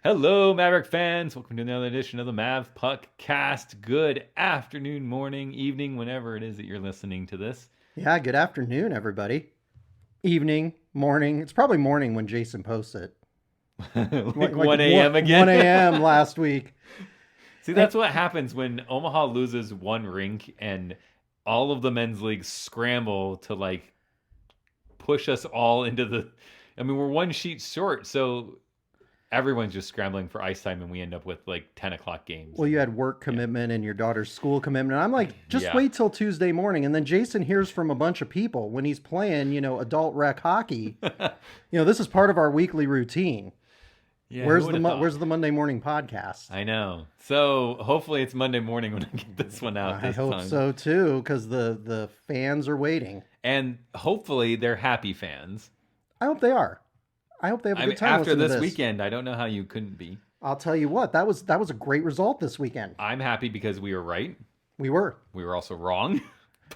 Hello, Maverick fans. Welcome to another edition of the Mavpuckcast. Good afternoon, morning, evening, whenever it is that you're listening to this. Yeah, good afternoon, everybody. Evening, morning. It's probably morning when Jason posts it. like 1 a.m. again. 1 a.m. last week. See, that's what happens when Omaha loses one rink and all of the men's leagues scramble to, push us all into the... I mean, we're one sheet short, so... Everyone's just scrambling for ice time, and we end up with 10 o'clock games. Well, you had work commitment and your daughter's school commitment. I'm like, just wait till Tuesday morning. And then Jason hears from a bunch of people when he's playing, adult rec hockey. This is part of our weekly routine. Yeah, where's the Monday morning podcast? I know. So hopefully it's Monday morning when I get this one out. I hope so too, because the fans are waiting. And hopefully they're happy fans. I hope they are. I hope they have a good time after this weekend. weekend. I don't know how you couldn't be. I'll tell you what, that was a great result this weekend. I'm happy because we were right. We were. We were also wrong,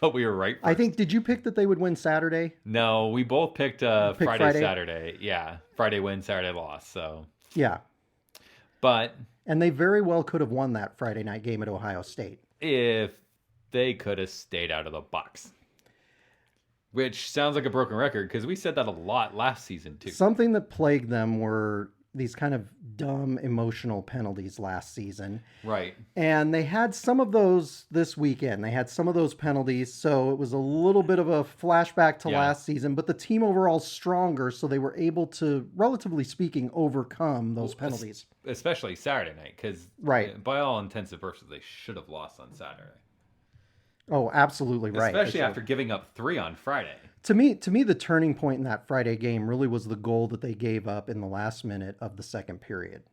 but we were right first. I think, did you pick that they would win Saturday? No, we both picked Friday, Saturday. Yeah, Friday win, Saturday loss. So yeah, and they very well could have won that Friday night game at Ohio State if they could have stayed out of the box. Which sounds like a broken record because we said that a lot last season too. Something that plagued them were these kind of dumb emotional penalties last season. Right. And they had some of those this weekend. They had some of those penalties. So it was a little bit of a flashback to last season, but the team overall stronger. So they were able to, relatively speaking, overcome those penalties. Especially Saturday night because by all intents and purposes, they should have lost on Saturday. Oh, absolutely right. Especially after giving up 3 on Friday. To me, the turning point in that Friday game really was the goal that they gave up in the last minute of the second period.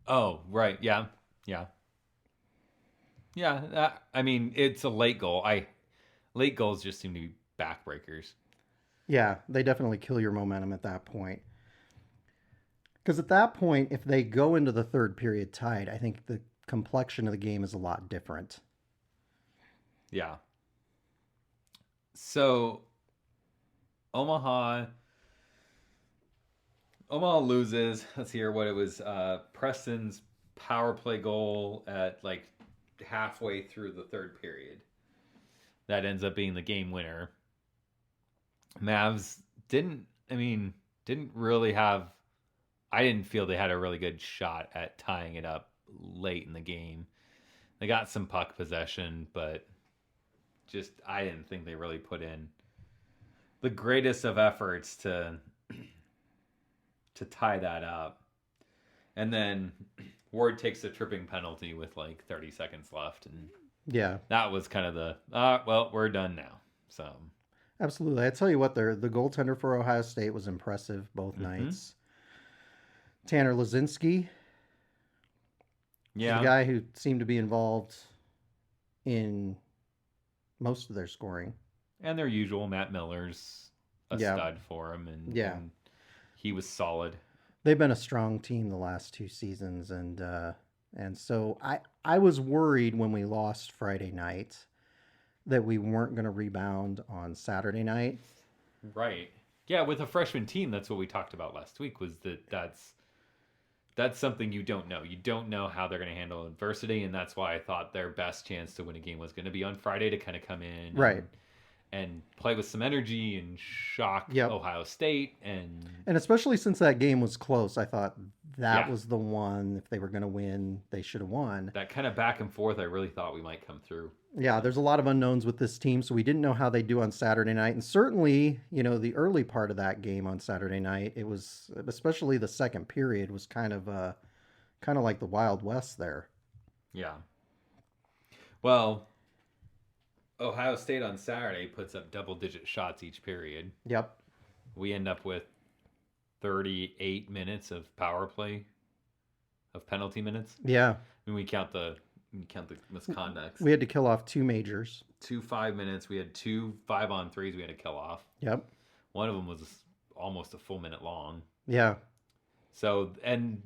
Oh, right. Yeah. I mean, it's a late goal. Late goals just seem to be backbreakers. Yeah, they definitely kill your momentum at that point. Because at that point, if they go into the third period tied, I think the complexion of the game is a lot different. Yeah. So Omaha loses. Let's hear what it was. Preston's power play goal at halfway through the third period. That ends up being the game winner. Mavs didn't really have... I didn't feel they had a really good shot at tying it up late in the game. They got some puck possession, but I didn't think they really put in the greatest of efforts to tie that up. And then Ward takes a tripping penalty with 30 seconds left. And that was kind of the, we're done now. So absolutely. I tell you what, the goaltender for Ohio State was impressive both nights. Tanner Lazinski. Yeah. The guy who seemed to be involved in most of their scoring. And their usual, Matt Miller's a stud for him. And he was solid. They've been a strong team the last 2 seasons. And so I was worried when we lost Friday night that we weren't going to rebound on Saturday night. Right. Yeah, with a freshman team, that's what we talked about last week, was that's something you don't know. You don't know how they're going to handle adversity, and that's why I thought their best chance to win a game was going to be on Friday to kind of come in and play with some energy and shock Ohio State. And especially since that game was close, I thought that was the one, if they were going to win, they should have won. That kind of back and forth, I really thought we might come through. Yeah, there's a lot of unknowns with this team, so we didn't know how they do on Saturday night. And certainly, the early part of that game on Saturday night, it was, especially the second period, was kind of like the Wild West there. Yeah. Well, Ohio State on Saturday puts up double-digit shots each period. Yep. We end up with 38 minutes of power play, of penalty minutes. Yeah. When we count the misconducts. We had to kill off 2 majors. 2 5 minutes. We had 2 5-on-3s we had to kill off. Yep. One of them was almost a full minute long. Yeah. So, and,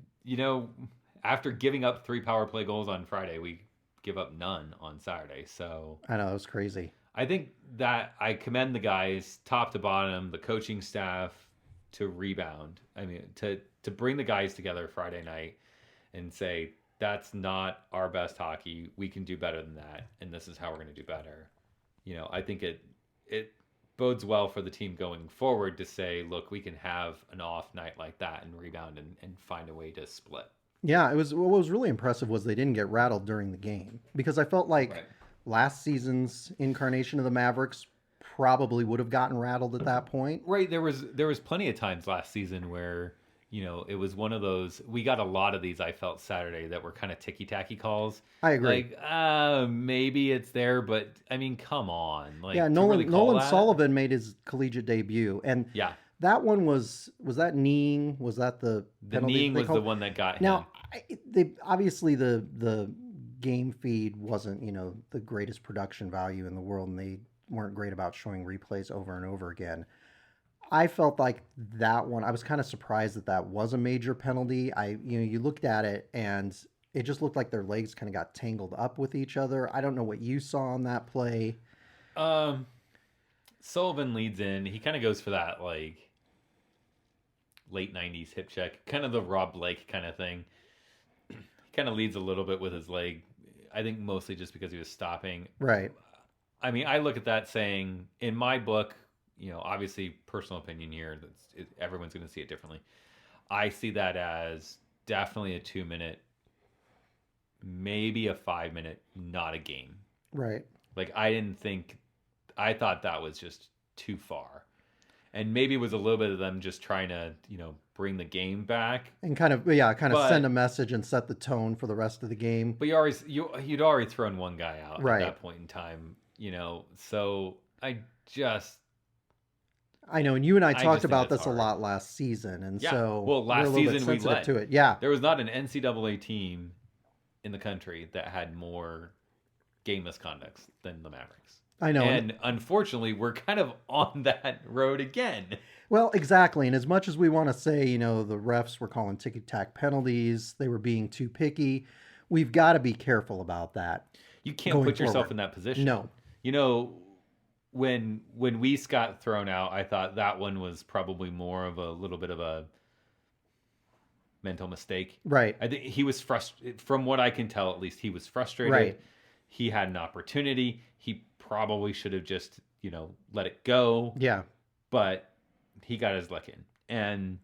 after giving up 3 power play goals on Friday, we give up none on Saturday. So I know, it was crazy. I think that I commend the guys top to bottom, the coaching staff to rebound. I mean, to bring the guys together Friday night and say, that's not our best hockey. We can do better than that, and this is how we're going to do better. I think it bodes well for the team going forward to say, look, we can have an off night like that and rebound and find a way to split. Yeah, what was really impressive was they didn't get rattled during the game, because I felt like last season's incarnation of the Mavericks probably would have gotten rattled at that point. Right. There was plenty of times last season where, it was one of those, we got a lot of these, I felt, Saturday that were kind of ticky-tacky calls. I agree. Like, maybe it's there, but, I mean, come on. Like, yeah, Nolan Sullivan made his collegiate debut, and that one was that kneeing? Was that the penalty? The kneeing was the one that got him. Now, obviously, the game feed wasn't, the greatest production value in the world, and they weren't great about showing replays over and over again. I felt like that one, I was kind of surprised that was a major penalty. You looked at it and it just looked like their legs kind of got tangled up with each other. I don't know what you saw on that play. Sullivan leads in. He kind of goes for that, like, late 90s hip check, kind of the Rob Blake kind of thing. He kind of leads a little bit with his leg. I think mostly just because he was stopping. Right. I mean, I look at that saying, in my book, obviously personal opinion here, everyone's going to see it differently. I see that as definitely a 2-minute, maybe a 5-minute, not a game. Right. Like, I thought that was just too far. And maybe it was a little bit of them just trying to, bring the game back. And kind of send a message and set the tone for the rest of the game. But you'd already thrown one guy out at that point in time, so I know, and you and I talked about this a lot last season, and so last season we led to it. Yeah, there was not an NCAA team in the country that had more game misconducts than the Mavericks. I know, and unfortunately, we're kind of on that road again. Well, exactly, and as much as we want to say, the refs were calling ticky-tack penalties, they were being too picky, we've got to be careful about that. You can't put yourself in that position. No. When Weiss got thrown out, I thought that one was probably more of a little bit of a mental mistake. Right. I think he was frustrated. From what I can tell, at least, he was frustrated. Right. He had an opportunity. He probably should have just, let it go. Yeah. But he got his luck in. And,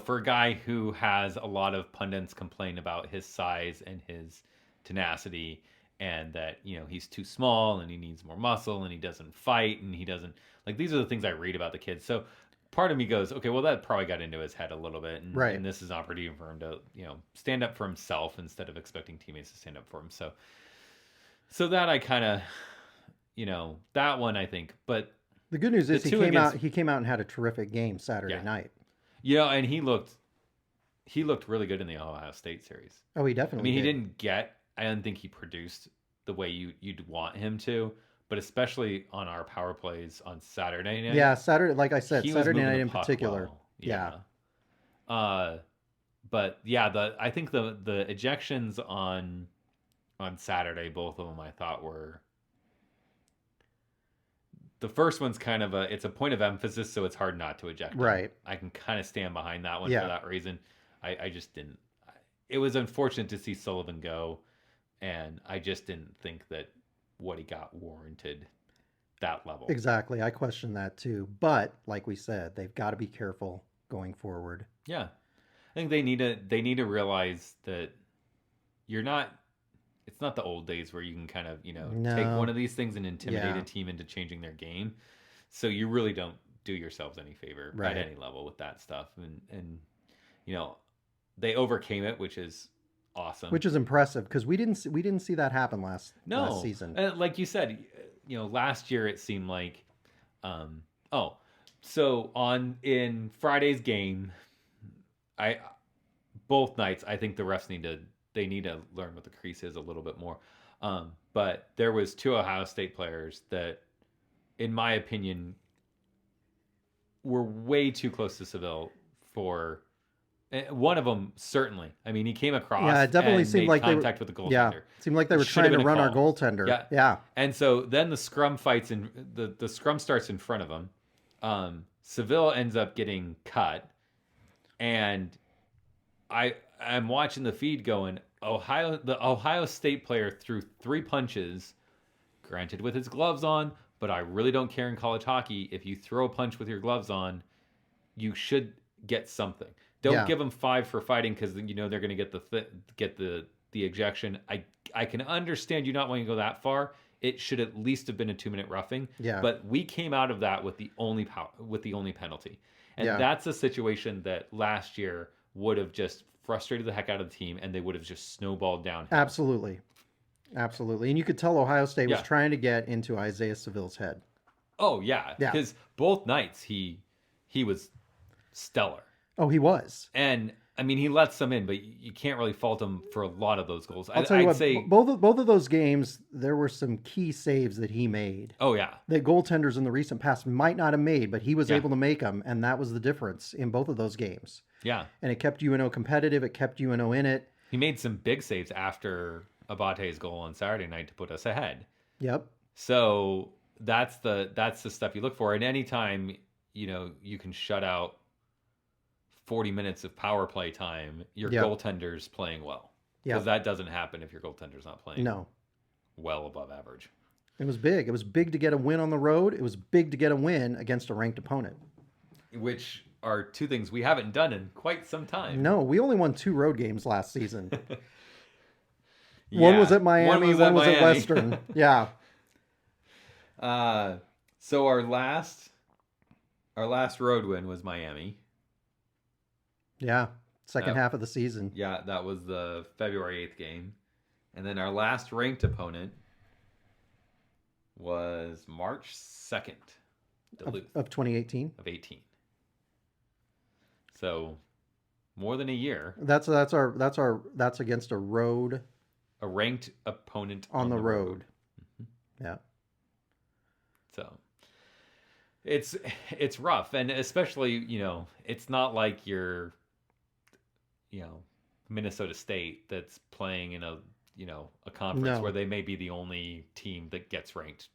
for a guy who has a lot of pundits complain about his size and his tenacity, and that, he's too small and he needs more muscle and he doesn't fight and he doesn't, like, these are the things I read about the kid. So part of me goes, okay, well, that probably got into his head a little bit. And, and this is an opportunity for him to, stand up for himself instead of expecting teammates to stand up for him. So that I kind of, that one, I think. But the good news is he came out and had a terrific game Saturday night. And he looked really good in the Ohio State series. Oh, he definitely did. I don't think he produced the way you'd want him to, but especially on our power plays on Saturday night. Yeah, Saturday, like I said, Saturday night in particular. Well. Yeah. But yeah, I think the ejections on Saturday, both of them I thought were, the first one's kind of it's a point of emphasis, so it's hard not to eject him. Right. I can kind of stand behind that one for that reason. I just didn't. It was unfortunate to see Sullivan go, and I just didn't think that what he got warranted that level. Exactly. I question that too. But like we said, they've got to be careful going forward. Yeah. I think they need to realize that it's not the old days where you can kind of, take one of these things and intimidate a team into changing their game. So you really don't do yourselves any favor at any level with that stuff. And they overcame it, which is awesome. Which is impressive, because we didn't see that happen last season. Like you said, last year it seemed like, in Friday's game, both nights I think the refs need to learn what the crease is a little bit more. But there was 2 Ohio State players that, in my opinion, were way too close to Seville for One of them certainly. I mean, he came across. Yeah, it definitely and seemed made like contact with the goaltender. Yeah, it seemed like they were It should have trying to been a run our call. goaltender. Yeah. Yeah. And so then the scrum fights in the scrum starts in front of him. Seville ends up getting cut, and I'm watching the feed going, the Ohio State player threw 3 punches, granted with his gloves on, but I really don't care in college hockey. If you throw a punch with your gloves on, you should get something. Don't give them 5 for fighting because you know they're going to get the ejection. I can understand you not wanting to go that far. It should at least have been a 2-minute roughing. Yeah. But we came out of that with the only penalty, and that's a situation that last year would have just frustrated the heck out of the team, and they would have just snowballed down. Absolutely. And you could tell Ohio State was trying to get into Isaiah Seville's head. Oh yeah, because both nights he was stellar. Oh, he was. And I mean, he lets some in, but you can't really fault him for a lot of those goals. I'll tell you what, both of those games, there were some key saves that he made. Oh yeah, that goaltenders in the recent past might not have made, but he was able to make them, and that was the difference in both of those games. Yeah, and it kept UNO competitive. It kept UNO in it. He made some big saves after Abate's goal on Saturday night to put us ahead. Yep. So that's the stuff you look for. And anytime you can shut out 40 minutes of power play time, your goaltender's playing well. Because that doesn't happen if your goaltender's not playing well above average. It was big. It was big to get a win on the road. It was big to get a win against a ranked opponent. Which are 2 things we haven't done in quite some time. No, we only won 2 road games last season. One was at Miami, one was at Western. Yeah. So our last road win was Miami. Yeah. Second half of the season. Yeah, that was the February 8th game. And then our last ranked opponent was March 2nd. Of 2018? Of 18. So more than a year. That's against a road. A ranked opponent on the road. Mm-hmm. Yeah. So it's rough, and especially it's not like you're Minnesota State that's playing in a conference where they may be the only team that gets ranked.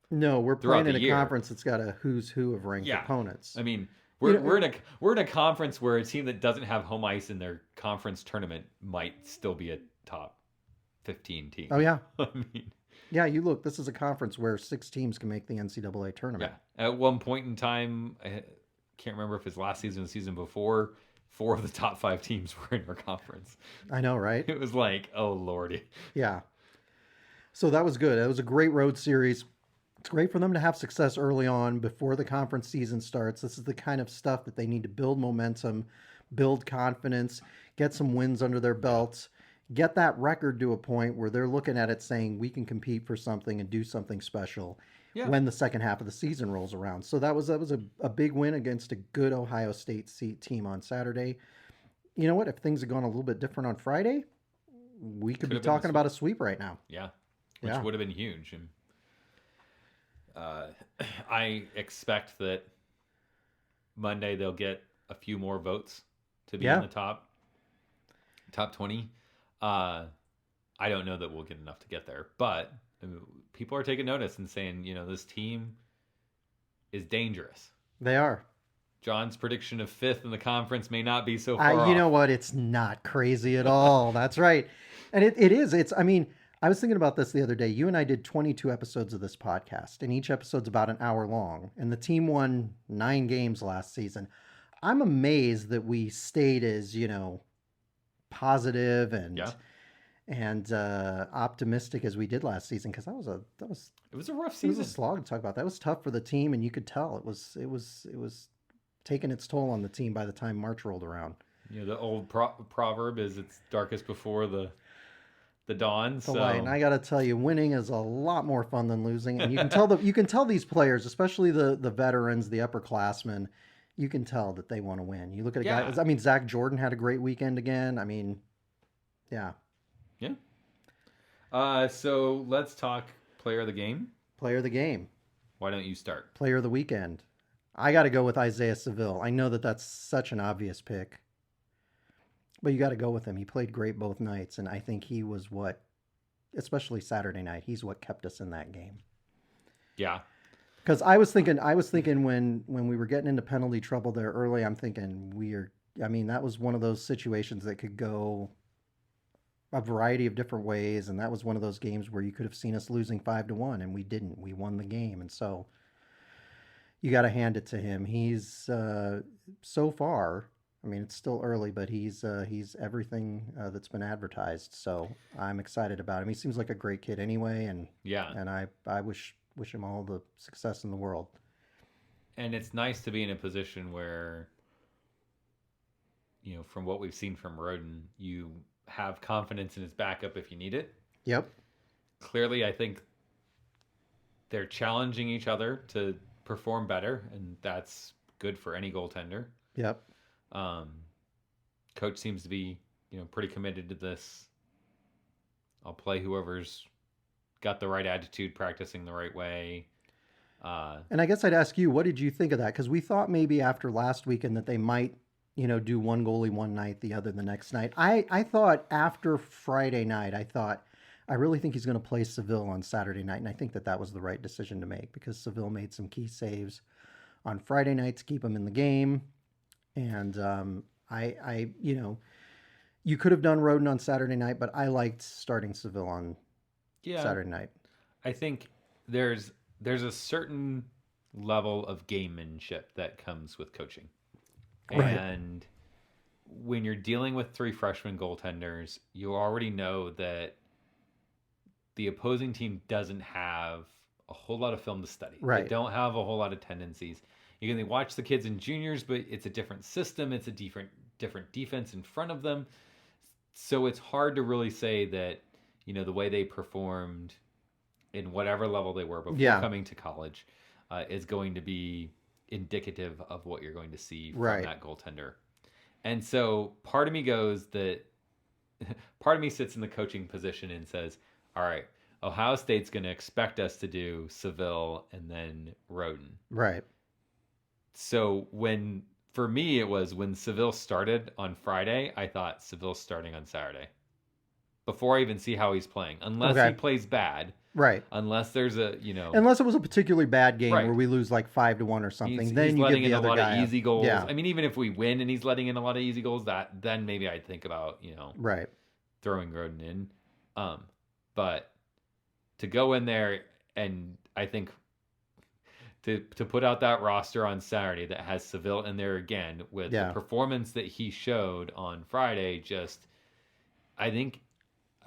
No, we're playing in a conference that's got a who's who of ranked opponents. I mean, we're in a conference where a team that doesn't have home ice in their conference tournament might still be a top 15 team. Oh yeah. I mean, yeah, you look, this is a conference where 6 teams can make the NCAA tournament. Yeah. At one point in time, I can't remember if it's last season or the season before, 4 of the top 5 teams were in our conference. I know, right? It was like, oh lordy. Yeah. So that was good. It was a great road series. It's great for them to have success early on before the conference season starts. This is the kind of stuff that they need to build momentum, build confidence, get some wins under their belts, get that record to a point where they're looking at it saying we can compete for something and do something special when the second half of the season rolls around. So that was a big win against a good Ohio State team on Saturday. You know what? If things had gone a little bit different on Friday, we could be talking about a sweep right now. Yeah, which would have been huge. And I expect that Monday they'll get a few more votes to be in the top 20. I don't know that we'll get enough to get there, but people are taking notice and saying, this team is dangerous. They are. John's prediction of 5th in the conference may not be so far off. You know what? It's not crazy at all. That's right. And it is. I was thinking about this the other day. You and I did 22 episodes of this podcast, and each episode's about an hour long. And the team won 9 games last season. I'm amazed that we stayed as, positive and optimistic as we did last season, because it was a rough season. It was a slog to talk about. That was tough for the team, and you could tell it was taking its toll on the team by the time March rolled around. The old proverb is it's darkest before the dawn. So light. And I got to tell you, winning is a lot more fun than losing, and you can tell these players, especially the veterans, the upperclassmen. You can tell that they want to win. You look at a guy. I mean, Zach Jordan had a great weekend again. I mean, yeah. So let's talk player of the game. Player of the game. Why don't you start? Player of the weekend. I got to go with Isaiah Seville. I know that that's such an obvious pick. But you got to go with him. He played great both nights, and I think he was what, especially Saturday night, he's what kept us in that game. Yeah. Because I was thinking when we were getting into penalty trouble there early, I'm thinking I mean, that was one of those situations that could go a variety of different ways, and that was one of those games where you could have seen us losing 5-1, and we didn't. We won the game, and so you got to hand it to him. He's so far. I mean, it's still early, but he's everything that's been advertised. So I'm excited about him. He seems like a great kid anyway, and Yeah. and I wish him all the success in the world. And it's nice to be in a position where, from what we've seen from Roden, you have confidence in his backup if you need it. Yep. Clearly, I think they're challenging each other to perform better, and that's good for any goaltender. Yep. Coach seems to be, pretty committed to this. I'll play whoever's got the right attitude, practicing the right way. And I guess I'd ask you, what did you think of that? Because we thought maybe after last weekend that they might, do one goalie one night, the other the next night. I thought after Friday night, I really think he's going to play Seville on Saturday night, and I think that was the right decision to make because Seville made some key saves on Friday night to keep him in the game, and you could have done Roden on Saturday night, but I liked starting Seville on Saturday night. I think there's a certain level of gamemanship that comes with coaching. Right. And when you're dealing with three freshman goaltenders, you already know that the opposing team doesn't have a whole lot of film to study. Right. They don't have a whole lot of tendencies. You can watch the kids in juniors, but it's a different system. It's a different defense in front of them. So it's hard to really say that, the way they performed in whatever level they were before coming to college is going to be indicative of what you're going to see from that goaltender. And so part of me sits in the coaching position and says, all right, Ohio State's going to expect us to do Seville and then Roden. Right. So for me, it was when Seville started on Friday, I thought Seville's starting on Saturday. Before I even see how he's playing. Unless he plays bad. Right. Unless there's unless it was a particularly bad game where we lose like 5-1 or something, then he's you letting give the in a other lot guy of easy goals. Yeah. I mean, even if we win and he's letting in a lot of easy goals, then maybe I'd think about right, throwing Roden in. But to go in there and I think to put out that roster on Saturday that has Seville in there again with the performance that he showed on Friday, I think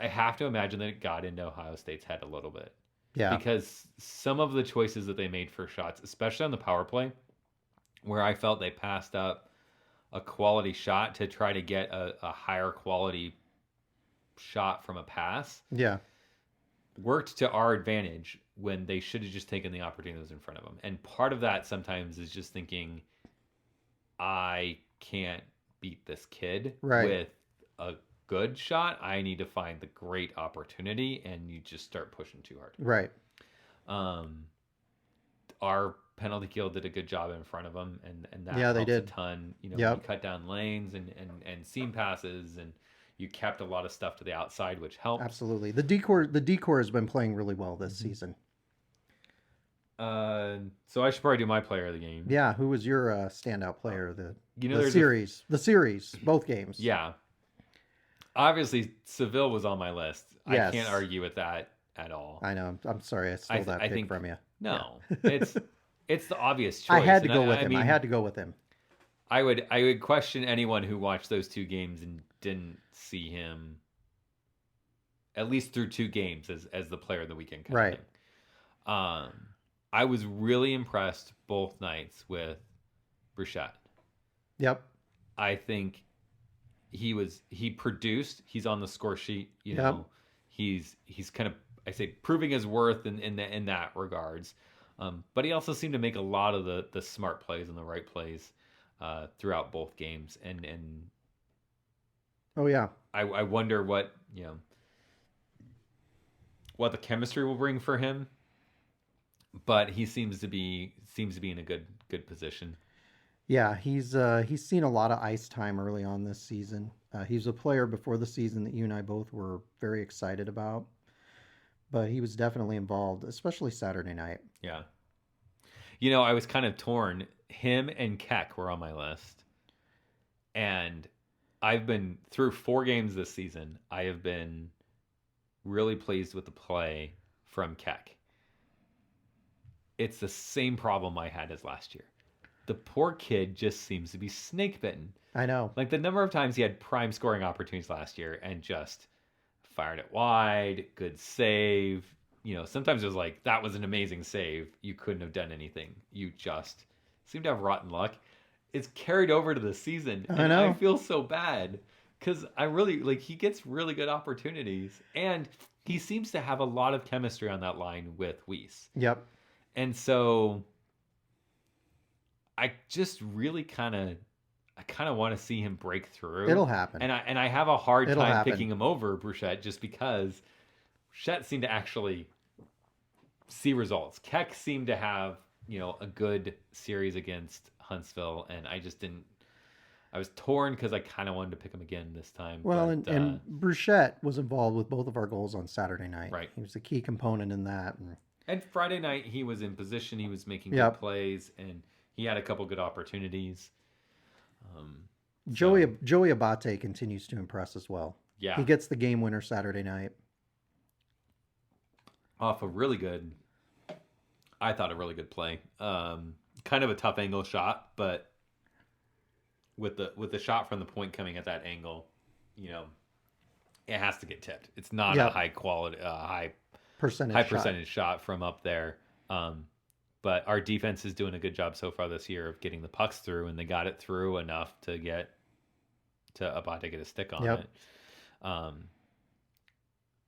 I have to imagine that it got into Ohio State's head a little bit. Yeah. Because some of the choices that they made for shots, especially on the power play, where I felt they passed up a quality shot to try to get a higher quality shot from a pass. Yeah. Worked to our advantage when they should have just taken the opportunities in front of them. And part of that sometimes is just thinking, I can't beat this kid with a good shot. I need to find the great opportunity, and you just start pushing too hard. Right. Our penalty kill did a good job in front of them, and that they helps did a ton. You cut down lanes and seam passes, and you kept a lot of stuff to the outside, which helped. Absolutely. The decor has been playing really well this season. So I should probably do my player of the game. Yeah, who was your standout player? The series, both games. Yeah. Obviously, Seville was on my list. Yes. I can't argue with that at all. I know. I'm sorry I stole that pick from you. No, it's the obvious choice. I had to go with him. I had to go with him. I would question anyone who watched those two games and didn't see him at least through two games as the player of the weekend kind of thing. I was really impressed both nights with Bruchette. Yep. I think he produced. He's on the score sheet. He's kind of, I say, proving his worth in that regards. But he also seemed to make a lot of the smart plays and the right plays throughout both games. And oh yeah, I wonder what the chemistry will bring for him. But he seems to be in a good position. Yeah, he's seen a lot of ice time early on this season. He was a player before the season that you and I both were very excited about, but he was definitely involved, especially Saturday night. Yeah. I was kind of torn. Him and Keck were on my list. And I've been through 4 games this season. I have been really pleased with the play from Keck. It's the same problem I had as last year. The poor kid just seems to be snake bitten. I know. Like the number of times he had prime scoring opportunities last year and just fired it wide, good save. Sometimes it was like, that was an amazing save. You couldn't have done anything. You just seem to have rotten luck. It's carried over to the season. I know. I feel so bad because I really, he gets really good opportunities. And he seems to have a lot of chemistry on that line with Weiss. Yep. And so I just really kind of want to see him break through. It'll happen. And I have a hard It'll time happen. picking him over Bruchette just because Bruchette seemed to actually see results. Keck seemed to have, a good series against Huntsville, and I just didn't. I was torn because I kind of wanted to pick him again this time. Well, and Bruchette was involved with both of our goals on Saturday night. Right. He was a key component in that. And Friday night, he was in position. He was making Yep. good plays, and he had a couple good opportunities. Joey Abate continues to impress as well. Yeah. He gets the game winner Saturday night. Off a really good, I thought a really good play. Kind of a tough angle shot, but with the shot from the point coming at that angle, it has to get tipped. It's not a high quality, high percentage shot from up there. But our defense is doing a good job so far this year of getting the pucks through, and they got it through enough to get to Abate get a stick on it.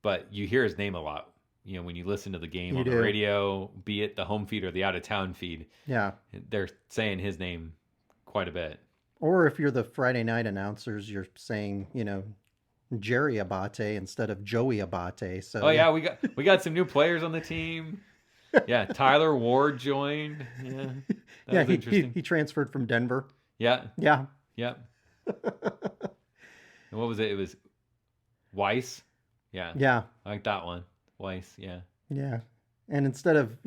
But you hear his name a lot. When you listen to the game on the radio, be it the home feed or the out of town feed, they're saying his name quite a bit. Or if you're the Friday night announcers, you're saying, Jerry Abate instead of Joey Abate. So we got some new players on the team. Yeah, Tyler Ward joined. Yeah, he transferred from Denver. Yeah. And what was it? It was Weiss. Yeah. I like that one. Weiss. Yeah. And instead of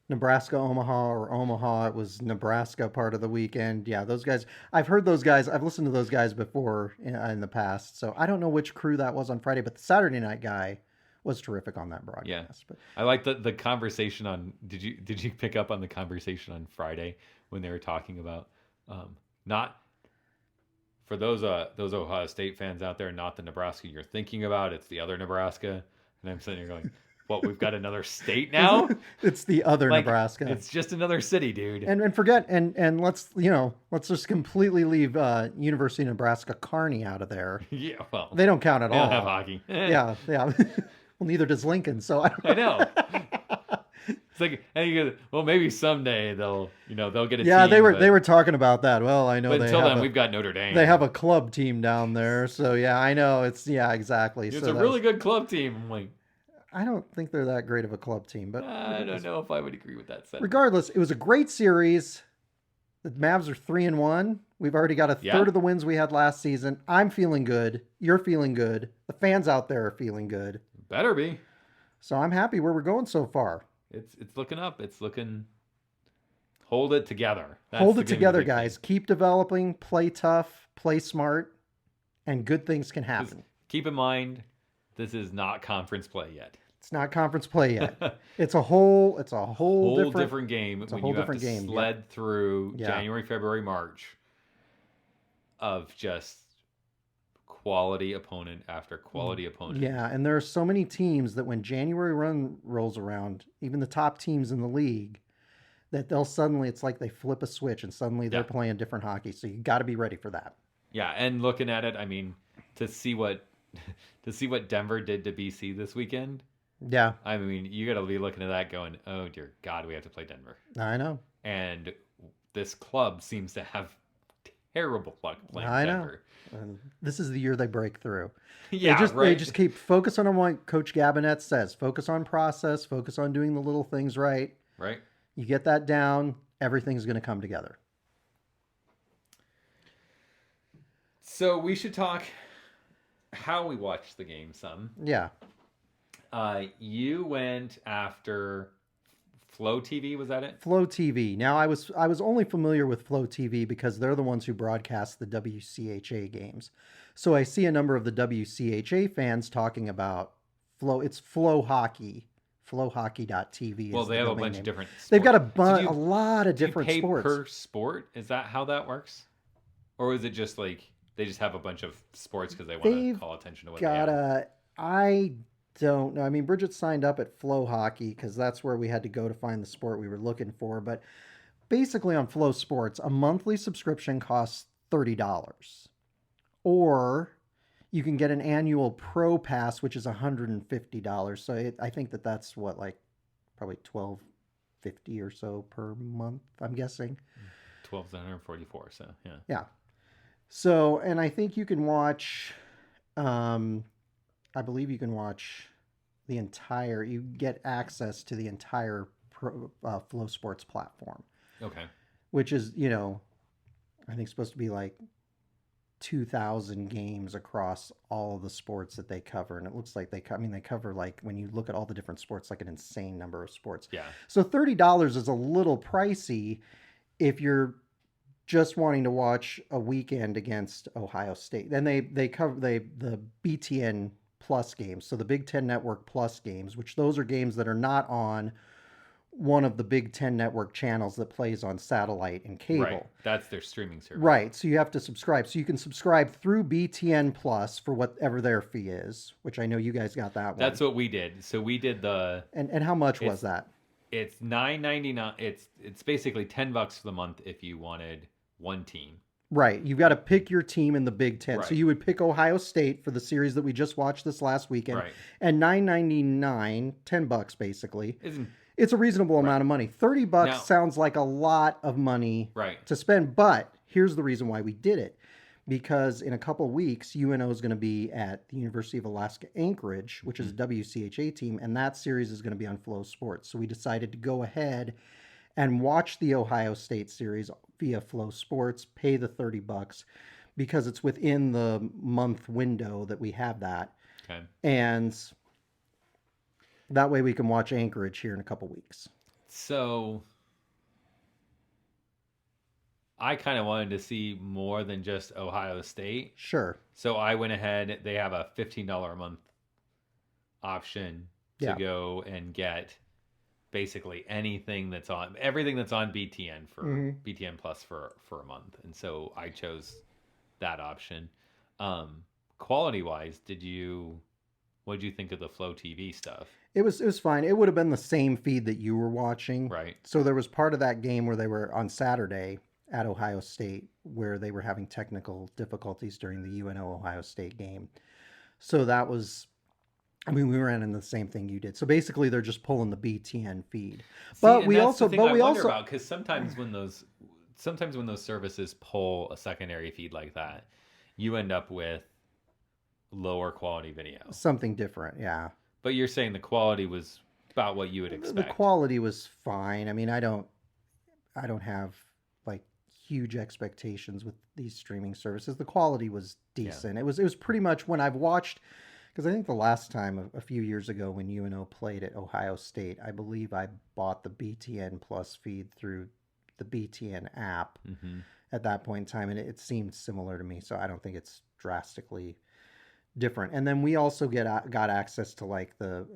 Nebraska Omaha or Omaha, it was Nebraska part of the weekend. Yeah, those guys. I've heard those guys. I've listened to those guys before in the past. So I don't know which crew that was on Friday, but the Saturday night guy was terrific on that broadcast. Yeah. But I like the conversation on. Did you pick up on the conversation on Friday when they were talking about not for those Ohio State fans out there, not the Nebraska you're thinking about, it's the other Nebraska. And I'm sitting here going, what, we've got another state now? It's the other Nebraska. It's just another city, dude. And forget and let's just completely leave University of Nebraska Kearney out of there. Yeah, well, they don't count at all. They don't have hockey. Yeah. Well, neither does Lincoln. So I know. It's like, and you go, well, maybe someday they'll get a team. They were talking about that. Well, I know. But until then, we've got Notre Dame. They have a club team down there, so yeah, I know. Exactly. It's a really good club team. I'm like, I don't think they're that great of a club team, but I don't know if I would agree with that sentence. Regardless, it was a great series. The Mavs are 3-1. We've already got a third of the wins we had last season. I'm feeling good. You're feeling good. The fans out there are feeling good. Better be. So I'm happy where we're going so far. It's looking up. It's looking. Hold it together. Hold it together, guys. Keep developing. Play tough. Play smart, and good things can happen. Keep in mind, this is not conference play yet. It's not conference play yet. It's a whole different game. It's a whole different game. Sled through January, February, March of just quality opponent after quality opponent. Yeah, and there are so many teams that when January run rolls around, even the top teams in the league, that they'll suddenly, it's like they flip a switch and suddenly they're playing different hockey. So you got to be ready for that. Yeah, and looking at it, I mean, to see what Denver did to BC this weekend. Yeah. I mean, you got to be looking at that going, oh dear God, we have to play Denver. I know. And this club seems to have terrible luck playing Denver. And this is the year they break through. Yeah, They just keep focusing on what Coach Gabinet says. Focus on process. Focus on doing the little things right. Right. You get that down, everything's going to come together. So we should talk how we watched the game some. Yeah. You went after Flow TV, was that it? Flow TV. Now I was only familiar with Flow TV because they're the ones who broadcast the WCHA games. So I see a number of the WCHA fans talking about Flow. It's Flow Hockey. Flowhockey.tv. Well, they have a bunch of different sports. They've got a lot of different do you pay sports. Per sport? Is that how that works? Or is it just like they just have a bunch of sports because they want to call attention to what they have? I don't know. I mean, Bridget signed up at Flow Hockey because that's where we had to go to find the sport we were looking for. But basically on Flow Sports, a monthly subscription costs $30. Or you can get an annual Pro Pass, which is $150. So I think that's what, like probably $12.50 or so per month, I'm guessing. 1,244, so yeah. Yeah. So, and I think you can watch, I believe you can watch you get access to the entire Flow Sports platform. Okay. Which is, I think supposed to be like 2,000 games across all of the sports that they cover. And it looks like they cover, like, when you look at all the different sports, like an insane number of sports. Yeah. So $30 is a little pricey if you're just wanting to watch a weekend against Ohio State. And they cover the BTN Plus games, so the Big Ten Network Plus games, which those are games that are not on one of the Big Ten Network channels that plays on satellite and cable. Right, that's their streaming service. Right, so you have to subscribe. So you can subscribe through BTN Plus for whatever their fee is, which I know you guys got that one. That's what we did. So we did the... And how much was that? It's $9.99. It's basically $10 for the month if you wanted one team. Right. You've got to pick your team in the Big Ten. Right. So you would pick Ohio State for the series that we just watched this last weekend. Right. And $9.99, $10 basically. Isn't... It's a reasonable amount of money. $30 now, sounds like a lot of money to spend. But here's the reason why we did it. Because in a couple weeks, UNO is going to be at the University of Alaska Anchorage, which is a WCHA team. And that series is going to be on Flow Sports. So we decided to go ahead and watch the Ohio State series via Flow Sports, pay the $30 because it's within the month window that we have that. Okay. And that way we can watch Anchorage here in a couple weeks. So I kind of wanted to see more than just Ohio State. Sure. So I went ahead. They have a $15 a month option to go and get basically everything that's on BTN for BTN Plus for a month. And so I chose that option. Quality wise, what did you think of the Flow TV stuff? It was fine. It would have been the same feed that you were watching. Right. So there was part of that game where they were on Saturday at Ohio State where they were having technical difficulties during the UNO Ohio State game. So that was, we ran in the same thing you did. So basically they're just pulling the BTN feed. But we also because sometimes when those services pull a secondary feed like that, you end up with lower quality video. Something different, yeah. But you're saying the quality was about what you would expect. The quality was fine. I mean, I don't have like huge expectations with these streaming services. The quality was decent. Yeah. It was pretty much when I've watched, because I think the last time a few years ago when UNO played at Ohio State, I believe I bought the BTN Plus feed through the BTN app at that point in time, and it seemed similar to me. So I don't think it's drastically different. And then we also got access to like the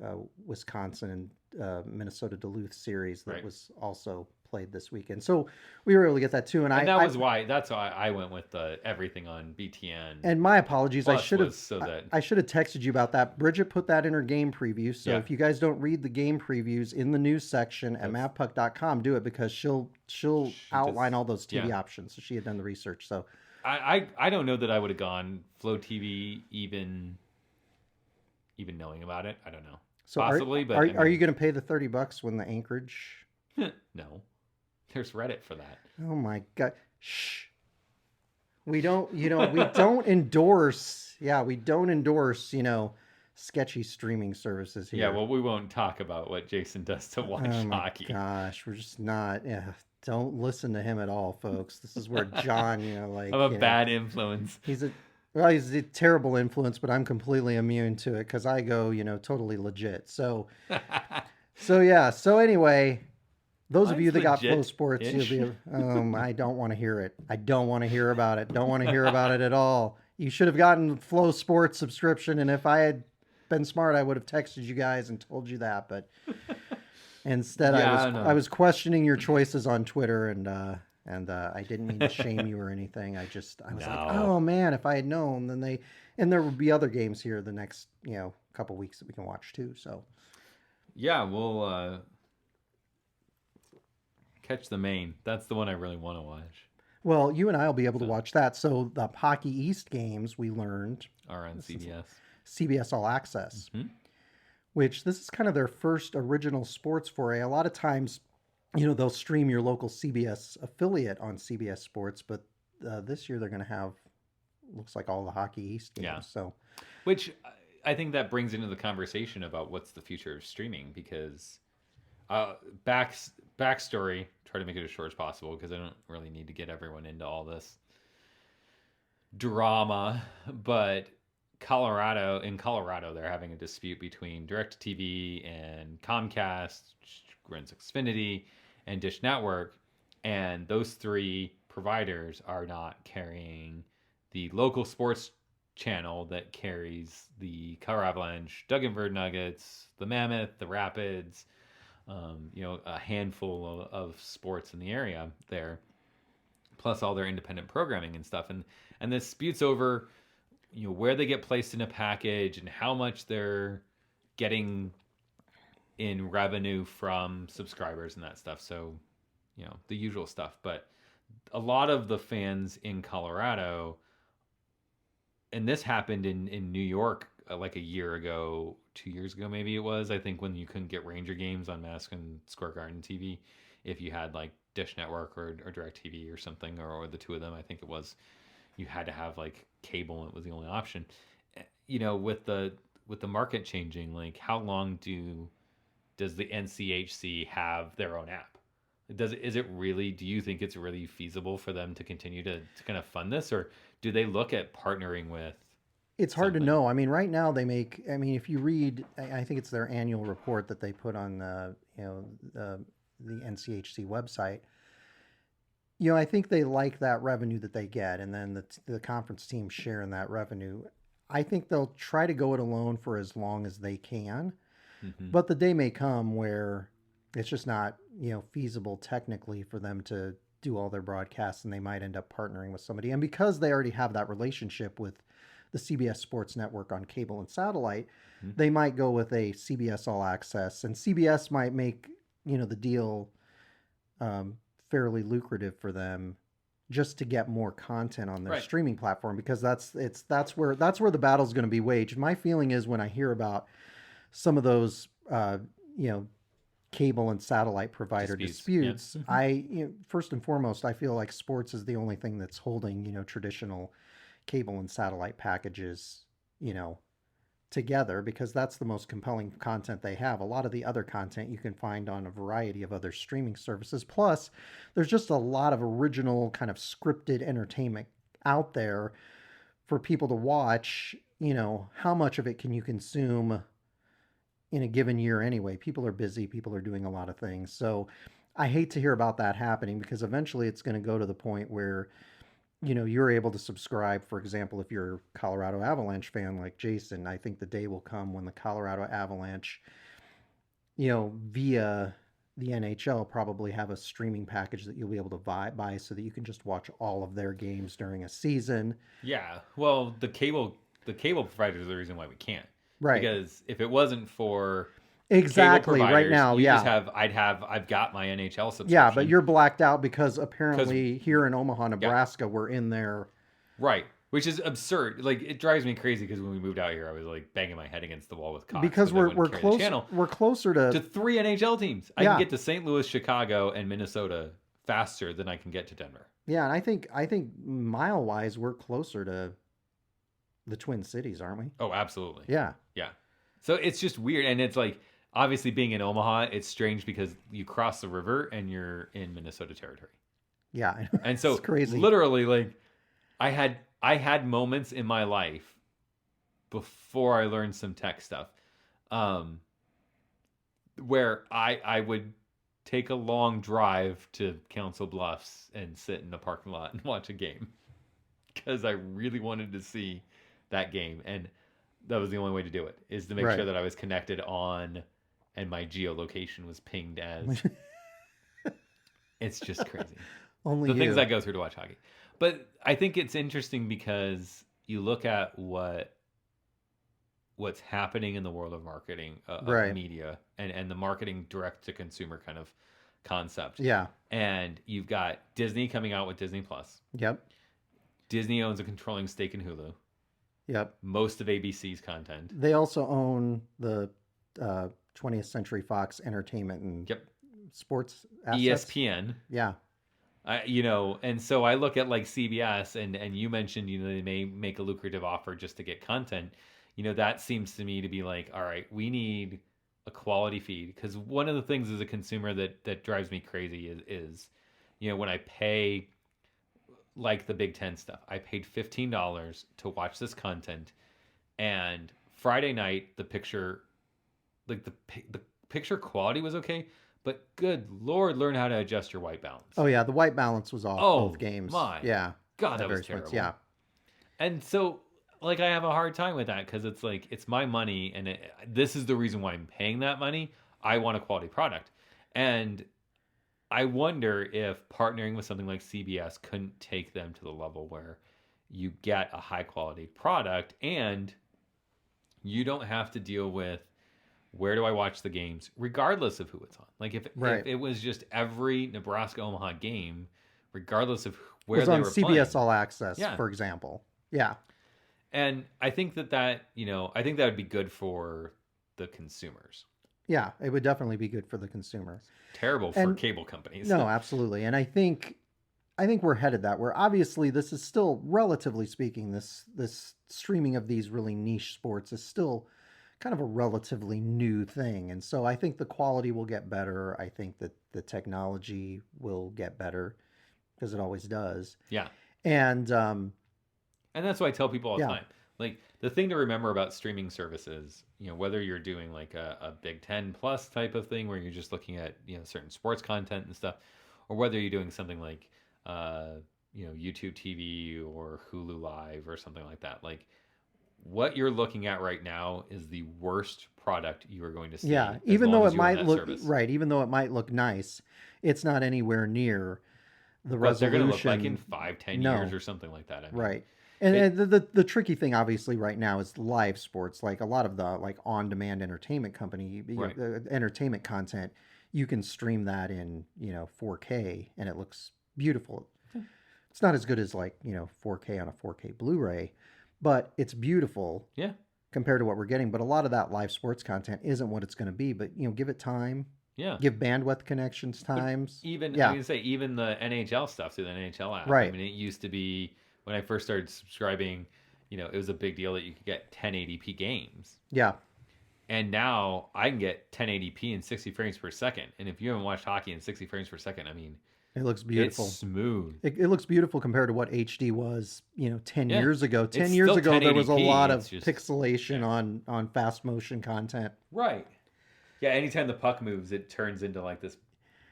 Wisconsin and Minnesota Duluth series that was also played this weekend. So we were able to get that too. And that's why I went with the everything on BTN. And my apologies. Plus I should have texted you about that. Bridget put that in her game preview. So if you guys don't read the game previews in the news section at Mavpuck.com, do it because she'll outline all those TV options. So she had done the research. So I don't know that I would have gone Flow TV even knowing about it. I don't know. So possibly, but are you going to pay the $30 when the Anchorage? No, there's Reddit for that. Oh my God! Shh. We don't endorse. Yeah, we don't endorse. Sketchy streaming services here. Yeah, well, we won't talk about what Jason does to watch hockey. Gosh, we're just not. Yeah, Don't listen to him at all, folks. This is where John, I'm a bad influence. he's a terrible influence, but I'm completely immune to it because I go, totally legit. So yeah. So anyway, those of you that got Flow Sports, you'll be. I don't want to hear it. I don't want to hear about it. Don't want to hear about it at all. You should have gotten Flow Sports subscription, and if I had been smart, I would have texted you guys and told you that. But instead, I was questioning your choices on Twitter, and I didn't mean to shame you or anything. I was like, oh man, if I had known, then there would be other games here the next couple weeks that we can watch too. So yeah, we'll catch the main. That's the one I really want to watch. Well, you and I will be able to watch that. So the Hockey East games we learned are on CBS. CBS All Access, which this is kind of their first original sports foray. A lot of times, they'll stream your local CBS affiliate on CBS Sports, but this year they're going to have, looks like, all the Hockey East games. Yeah. So, which I think that brings into the conversation about what's the future of streaming, because backstory, try to make it as short as possible because I don't really need to get everyone into all this drama, but in Colorado, they're having a dispute between DirecTV and Comcast, runs Xfinity, and Dish Network, and those three providers are not carrying the local sports channel that carries the Colorado Avalanche, Dugganburg Nuggets, the Mammoth, the Rapids, a handful of sports in the area there, plus all their independent programming and stuff. And this disputes over, where they get placed in a package and how much they're getting in revenue from subscribers and that stuff. So, the usual stuff. But a lot of the fans in Colorado, and this happened in New York like a year ago, 2 years ago, maybe it was, I think, when you couldn't get Ranger games on Madison Square Garden TV if you had like Dish Network or DirecTV or something, or the two of them. I think it was, you had to have like cable, and it was the only option. With the market changing, like how long does the NCHC have their own app? Do you think it's really feasible for them to continue to kind of fund this, or do they look at partnering with? It's hard to know. I mean, right now if you read, I think it's their annual report that they put on the NCHC website. I think they like that revenue that they get, and then the conference team share in that revenue. I think they'll try to go it alone for as long as they can, but the day may come where it's just not, feasible technically for them to do all their broadcasts, and they might end up partnering with somebody. And because they already have that relationship with the CBS Sports Network on cable and satellite, they might go with a CBS All Access, and CBS might make, the deal fairly lucrative for them just to get more content on their streaming platform, because that's where the battle's going to be waged. My feeling is, when I hear about some of those, cable and satellite provider disputes, first and foremost, I feel like sports is the only thing that's holding, traditional cable and satellite packages, together, because that's the most compelling content they have. A lot of the other content you can find on a variety of other streaming services. Plus, there's just a lot of original kind of scripted entertainment out there for people to watch. How much of it can you consume in a given year anyway? People are busy. People are doing a lot of things. So I hate to hear about that happening, because eventually it's going to go to the point where, you're able to subscribe. For example, if you're a Colorado Avalanche fan like Jason, I think the day will come when the Colorado Avalanche, via the NHL, probably have a streaming package that you'll be able to buy so that you can just watch all of their games during a season. Yeah. Well, the cable provider is the reason why we can't. Right. Because if it wasn't for exactly right now, I've got my NHL subscription. Yeah, but you're blacked out because apparently here in Omaha, Nebraska, we're in there. Right. Which is absurd. Like, it drives me crazy, because when we moved out here, I was like banging my head against the wall with Cox. Because we're closer to 3 NHL teams. I can get to St. Louis, Chicago, and Minnesota faster than I can get to Denver. Yeah, and I think mile wise, we're closer to the Twin Cities, aren't we? Oh, absolutely. Yeah. Yeah. So it's just weird, and it's like, obviously being in Omaha, it's strange because you cross the river and you're in Minnesota territory. Yeah, And so it's crazy. literally like I had moments in my life before I learned some tech stuff, um, where I would take a long drive to Council Bluffs and sit in the parking lot and watch a game because I really wanted to see that game, and that was the only way to do it, is to make sure Right. that I was connected on and my geolocation was pinged as. It's just crazy. Only The things I you. go through to watch hockey. But I think it's interesting because you look at what's happening in the world of marketing, of Right. media, and the marketing direct to consumer kind of concept. Yeah. And you've got Disney coming out with Disney Plus. Yep. Disney owns a controlling stake in Hulu. Yep. Most of ABC's content. They also own the 20th Century Fox Entertainment and Yep. sports assets. ESPN. Yeah. And so I look at like CBS, and you mentioned, they may make a lucrative offer just to get content. That seems to me to be like, all right, we need a quality feed, because one of the things as a consumer that drives me crazy is when I pay like the Big Ten stuff, I paid $15 to watch this content, and Friday night the picture, like the picture quality was okay, but good Lord, learn how to adjust your white balance. Oh yeah, the white balance was off both games. My yeah. God, that was terrible. Yeah. And so, like, I have a hard time with that because it's like, it's my money, and this is the reason why I'm paying that money. I want a quality product. And I wonder if partnering with something like CBS couldn't take them to the level where you get a high quality product and you don't have to deal with where do I watch the games, regardless of who it's on. Like if it was just every Nebraska Omaha game, regardless of where they on were CBS playing. All Access, for example. Yeah. And I think that I think that would be good for the consumers. Yeah, it would definitely be good for the consumer. Terrible for cable companies. No, absolutely. And I think we're headed that where obviously this is still, relatively speaking, this streaming of these really niche sports is still kind of a relatively new thing. And so I think the quality will get better. I think that the technology will get better, because it always does. Yeah. And that's why I tell people all the time. Like, the thing to remember about streaming services, whether you're doing like a Big Ten Plus type of thing where you're just looking at, certain sports content and stuff, or whether you're doing something like, YouTube TV or Hulu Live or something like that. Like, what you're looking at right now is the worst product you are going to see. Yeah, even though it might look service. right, even though it might look nice, it's not anywhere near the resolution. They're going to look like in 5-10 years or something like that. I mean, right. And the tricky thing, obviously, right now is live sports. Like a lot of the on-demand entertainment entertainment content, you can stream that in 4K, and it looks beautiful. It's not as good as 4K on a 4K Blu-ray, but it's beautiful. Yeah. Compared to what we're getting. But a lot of that live sports content isn't what it's going to be. But give it time. Yeah. Give bandwidth connections times. Even the NHL stuff through the NHL app. Right. I mean, it used to be, when I first started subscribing, it was a big deal that you could get 1080p games. Yeah. And now I can get 1080p in 60 frames per second. And if you haven't watched hockey in 60 frames per second, I mean, it looks beautiful. It's smooth. It looks beautiful compared to what HD was, 10 years ago. 10 It's years still ago, there was a 1080p. lot of It's just- pixelation on fast motion content. Right. Yeah, anytime the puck moves, it turns into like this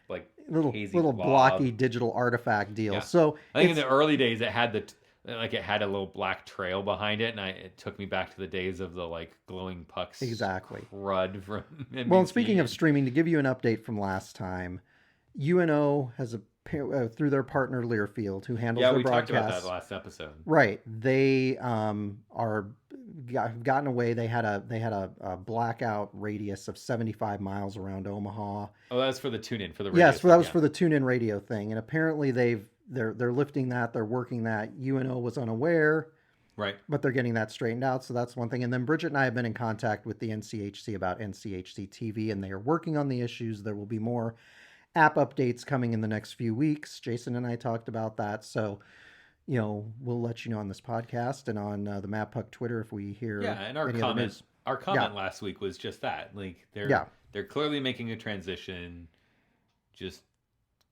hazy little blob. blocky digital artifact deal. Yeah. So I think in the early days it had it had a little black trail behind it, and it took me back to the days of the glowing pucks. Exactly. Crud from NBC. Well, and speaking of streaming, to give you an update from last time, UNO has through their partner Learfield, who handles their broadcast. Yeah, we talked about that last episode. Right. They gotten away. They had a blackout radius of 75 miles around Omaha. Oh, that's for the tune-in for the radio. Yes, that was for the tune-in radio thing. And apparently they're lifting that. They're working that. UNO was unaware. Right. But they're getting that straightened out. So that's one thing. And then Bridget and I have been in contact with the NCHC about NCHC TV, and they are working on the issues. There will be more app updates coming in the next few weeks. Jason and I talked about that. So, we'll let you know on this podcast and on the Mavpuck Twitter if we hear and our any comments. our comment last week was just that. Like they're clearly making a transition. Just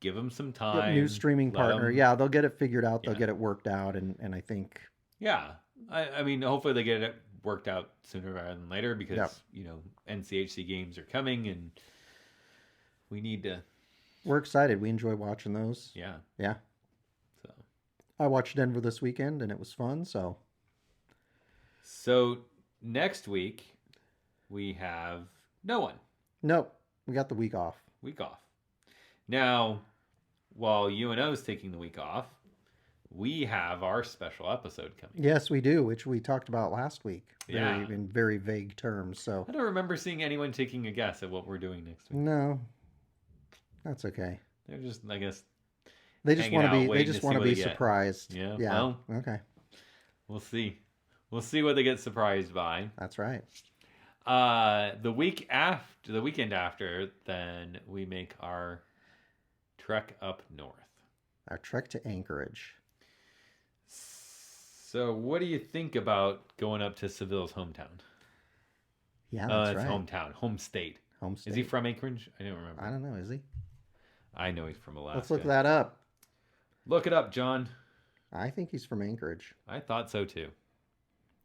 give them some time. New streaming partner. Yeah, they'll get it figured out. They'll get it worked out, and I think. Yeah, I mean, hopefully they get it worked out sooner rather than later because NCHC games are coming and we need to. We're excited. We enjoy watching those. Yeah. Yeah. So I watched Denver this weekend and it was fun. So next week we have no one. Nope. We got the week off. Now, while UNO is taking the week off, we have our special episode coming. Yes, we do, which we talked about last week. In very vague terms. So I don't remember seeing anyone taking a guess at what we're doing next week. No, that's okay. They're just, I guess, they just want to be. They just want to be surprised. Yeah. Well, okay. We'll see. We'll see what they get surprised by. That's right. The weekend after, then we make our trek up north. Our trek to Anchorage. So, what do you think about going up to Seville's hometown? Yeah, that's right. Hometown, home state. Is he from Anchorage? I don't remember. I don't know. Is he? I know he's from Alaska. Let's look that up. Look it up, John. I think he's from Anchorage. I thought so too,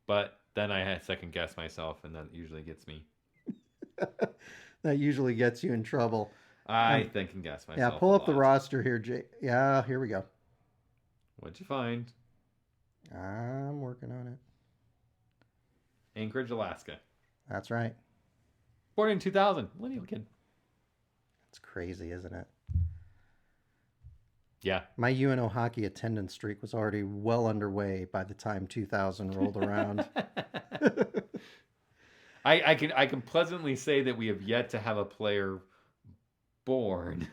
but then I had second guess myself, and that usually gets me. That usually gets you in trouble. I think and guess myself. Yeah, pull up the roster here, Jay. Yeah, here we go. What'd you find? I'm working on it. Anchorage, Alaska. That's right. Born in 2000. Millennial kid. It's crazy, isn't it? Yeah. My UNO hockey attendance streak was already well underway by the time 2000 rolled around. I can pleasantly say that we have yet to have a player born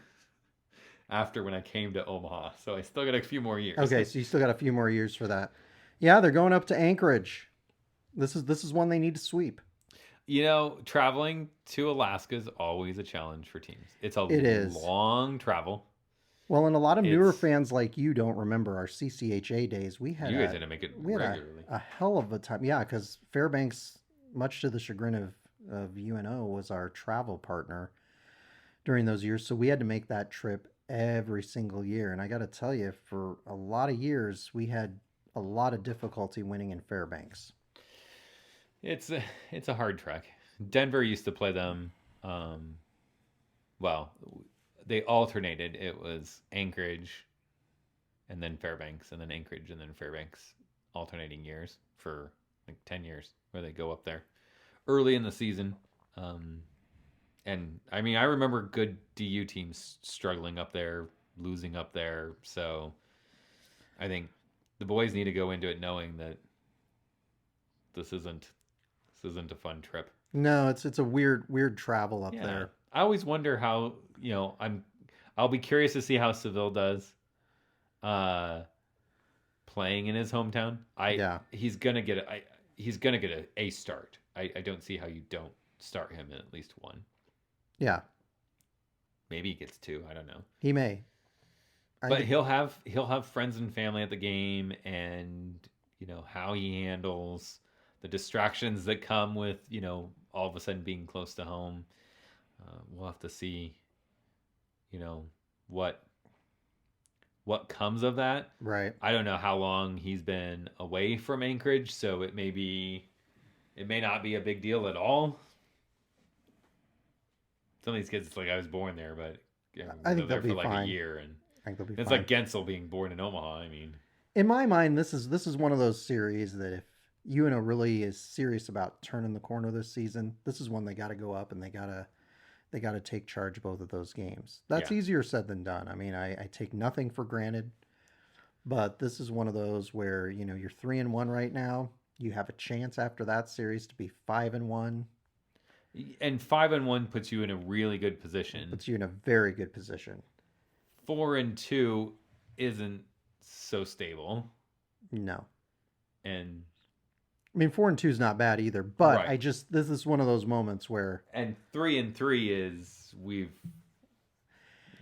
after when I came to Omaha. So I still got a few more years. Okay, so you still got a few more years for that. Yeah, they're going up to Anchorage. This is one they need to sweep. You know, traveling to Alaska is always a challenge for teams. It is long travel. Well, and a lot of newer fans like you don't remember our CCHA days. We had you guys had to make it regularly. A hell of a time. Yeah, because Fairbanks, much to the chagrin of UNO, was our travel partner during those years. So we had to make that trip every single year. And I got to tell you, for a lot of years, we had a lot of difficulty winning in Fairbanks. It's a hard trek. Denver used to play them. Well, they alternated. It was Anchorage, and then Fairbanks, and then Anchorage, and then Fairbanks, alternating years for like 10 years, where they go up there early in the season. And I mean, I remember good DU teams struggling up there, losing up there. So I think the boys need to go into it knowing that this isn't a fun trip. No, it's a weird travel up there. I always wonder how, I'll be curious to see how Seville does playing in his hometown. He's gonna get a start. I don't see how you don't start him in at least one. Yeah. Maybe he gets two. I don't know. He may. But he'll have friends and family at the game, and how he handles the distractions that come with all of a sudden being close to home. We'll have to see what comes of that. Right. I don't know how long he's been away from Anchorage, so it may not be a big deal at all. Some of these kids, it's like I was born there, but I think they're they'll there be for fine. A year, and I think they'll be it's fine. like Gensel being born in Omaha. I mean, in my mind, this is one of those series that if UNO really is serious about turning the corner this season, this is one they got to go up and they got to take charge of both of those games. That's easier said than done. I mean, I take nothing for granted, but this is one of those where you're 3-1 right now. You have a chance after that series to be 5-1. And 5-1 puts you in a really good position. Puts you in a very good position. 4-2 isn't so stable. No. And I mean, 4-2 is not bad either, but right. This is one of those moments where. And 3-3 is we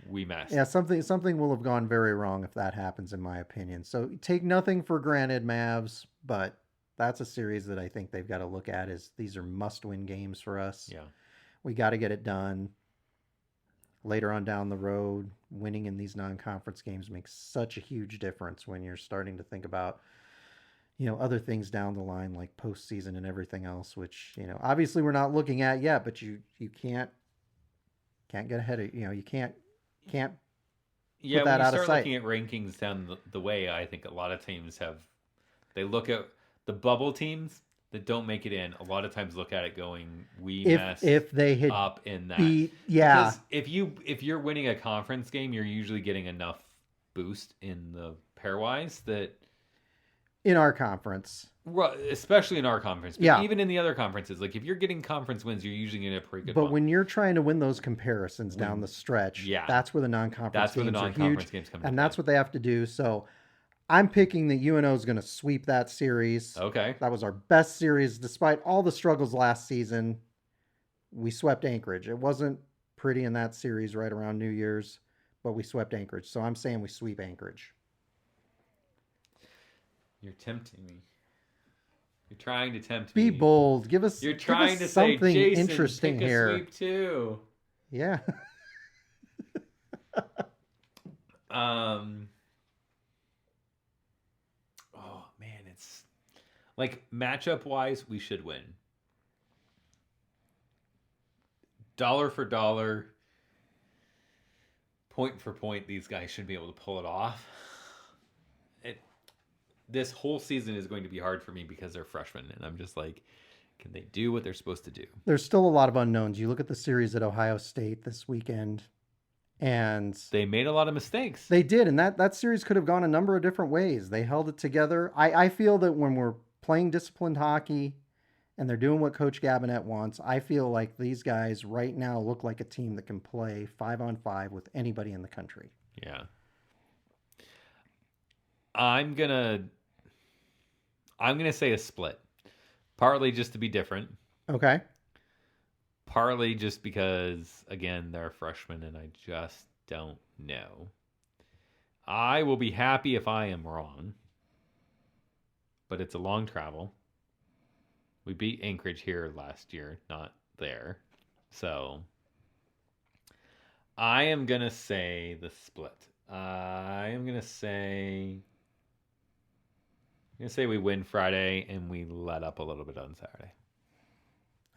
messed. Yeah, something will have gone very wrong if that happens, in my opinion. So take nothing for granted, Mavs, but That's a series that I think they've got to look at as these are must-win games for us. Yeah. We got to get it done. Later on down the road, winning in these non-conference games makes such a huge difference when you're starting to think about, other things down the line like postseason and everything else, which, obviously we're not looking at yet, but you can't get ahead of, you can't Yeah, put that when you out of start sight. looking at rankings down the way, I think a lot of teams they look at the bubble teams that don't make it in. A lot of times look at it going, we messed If they had up in that. yeah. Because if you're winning a conference game, you're usually getting enough boost in the pairwise that In our conference. especially in our conference, but Yeah. even in the other conferences, like if you're getting conference wins, you're usually getting a pretty good But bump. when you're trying to win those comparisons down the stretch, Yeah. that's where the non-conference That's where the games are non-conference huge, games come into and play. that's what they have to do. So I'm picking that UNO is going to sweep that series. Okay. That was our best series, despite all the struggles last season. We swept Anchorage. It wasn't pretty in that series right around New Year's, but we swept Anchorage. So I'm saying we sweep Anchorage. You're tempting me. You're trying to tempt Be me. bold. Give us You're trying give us to say, something Jason, interesting pick here. a sweep too. Yeah. Oh man, it's like matchup wise, we should win. Dollar for dollar, point for point, these guys should be able to pull it off. This whole season is going to be hard for me because they're freshmen, and I'm just like, can they do what they're supposed to do? There's still a lot of unknowns. You look at the series at Ohio State this weekend, and They made a lot of mistakes. they did, and that series could have gone a number of different ways. They held it together. I feel that when we're playing disciplined hockey and they're doing what Coach Gabinet wants, I feel like these guys right now look like a team that can play 5-on-5 with anybody in the country. Yeah. I'm gonna say a split. Partly just to be different. Okay. Partly just because, again, they're freshmen and I just don't know. I will be happy if I am wrong. But it's a long travel. We beat Anchorage here last year, not there. So I am going to say the split. I'm going to say we win Friday and we let up a little bit on Saturday.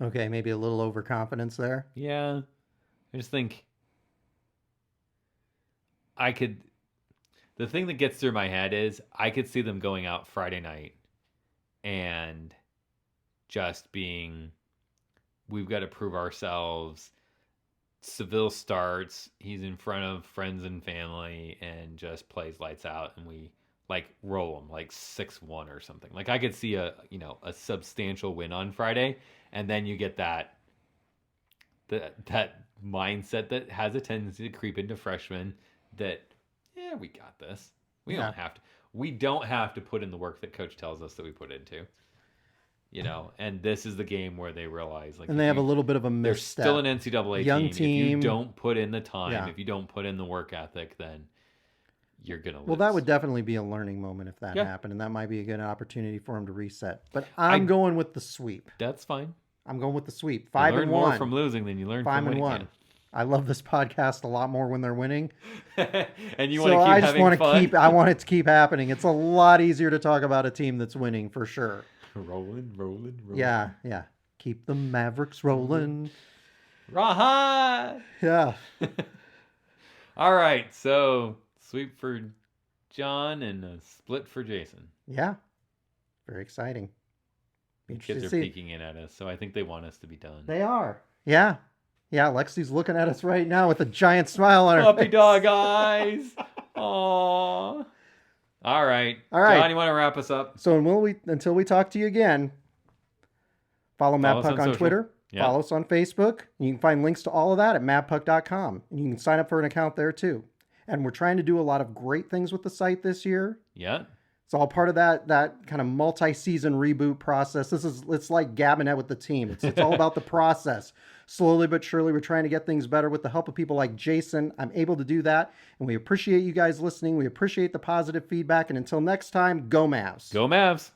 Okay, maybe a little overconfidence there. Yeah. I just think the thing that gets through my head is I could see them going out Friday night and just being, we've got to prove ourselves. Seville starts, he's in front of friends and family and just plays lights out, and we roll them 6-1 or something. I could see a substantial win on Friday, and then you get that mindset that has a tendency to creep into freshmen that, yeah, we got this. We don't have to put in the work that coach tells us that we put into. And this is the game where they realize and they have a little bit of a they're misstep. still an NCAA Young team. If you team. don't put in the time, Yeah. if you don't put in the work ethic, then you're gonna lose. Well, that would definitely be a learning moment if that happened, and that might be a good opportunity for him to reset. But I'm going with the sweep. That's fine. I'm going with the sweep. You 5-1. learn more from losing than you learn from winning. 5-1. I love this podcast a lot more when they're winning. And you So want to keep I just having want fun. I want it to keep happening. It's a lot easier to talk about a team that's winning for sure. rolling. Yeah. Keep the Mavericks rolling. Raha! Yeah. All right, so sweep for John and a split for Jason. Yeah. Very exciting. Be Kids interested are to see. peeking in at us, so I think they want us to be done. They are. Yeah. Yeah, Lexi's looking at us right now with a giant smile on her Puppy face. dog eyes. Aww. All right. John, you want to wrap us up? So until we talk to you again, follow Follow us Mavpuck on on social. Twitter. Yeah. Follow us on Facebook. You can find links to all of that at mavpuck.com. And you can sign up for an account there too. And we're trying to do a lot of great things with the site this year. Yeah. It's all part of that kind of multi-season reboot process. It's like Gabinet with the team. It's all about the process. Slowly but surely, we're trying to get things better with the help of people like Jason. I'm able to do that. And we appreciate you guys listening. We appreciate the positive feedback. And until next time, go Mavs. Go Mavs.